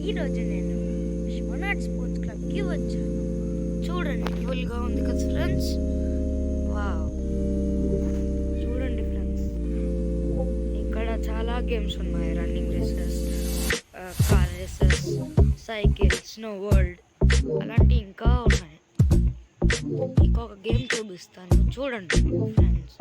ఈరోజు నేను విశ్వనాథ్ స్పోర్ట్స్ క్లబ్కి వచ్చాను. చూడండి, ఫుల్గా ఉంది కదా ఫ్రెండ్స్. వావ్, చూడండి ఫ్రెండ్స్, ఇక్కడ చాలా గేమ్స్ ఉన్నాయి. Running races, car races, cycle, snow world, అలాంటి ఇంకా ఉన్నాయి. ఇంకొక గేమ్ చూపిస్తాను, చూడండి ఫ్రెండ్స్.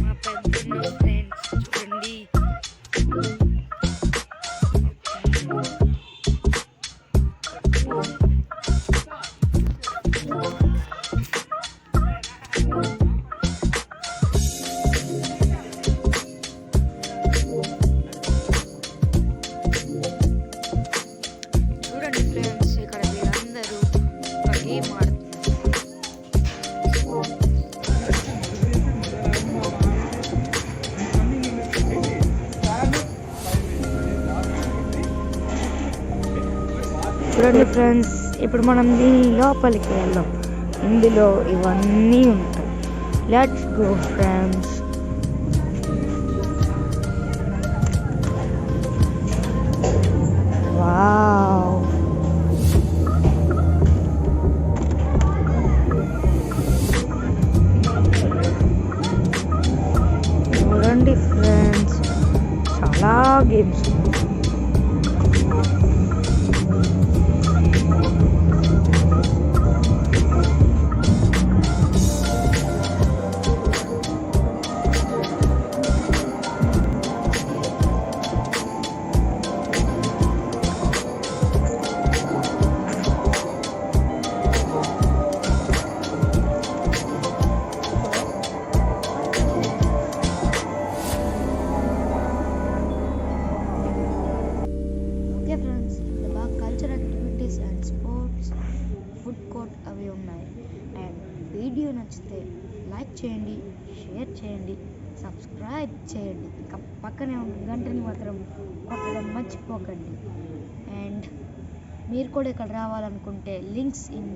మా పెద్ద ఫ్రెండ్స్ చూడండి. చూడండి ఫ్రెండ్స్, ఇక్కడ వీళ్ళందరూ ఒక గేమ్ ఆడుతున్నారు. చూడండి ఫ్రెండ్స్, ఇప్పుడు మనం దీని లోపలికి వెళ్దాం. ఇందులో ఇవన్నీ ఉంటాయి. Let's go friends. వావ్, చూడండి ఫ్రెండ్స్, చాలా గేమ్స్. ఓకే ఫ్రెండ్స్, బాగా cultural activities and sports, food court అవి ఉన్నాయి. అండ్ వీడియో నచ్చితే లైక్ చేయండి, షేర్ చేయండి, సబ్స్క్రైబ్ చేయండి. ఇంకా పక్కనే ఉన్న గంటని మాత్రం కొట్టడం మర్చిపోకండి. అండ్ మీరు కూడా ఇక్కడ రావాలనుకుంటే లింక్స్ ఇన్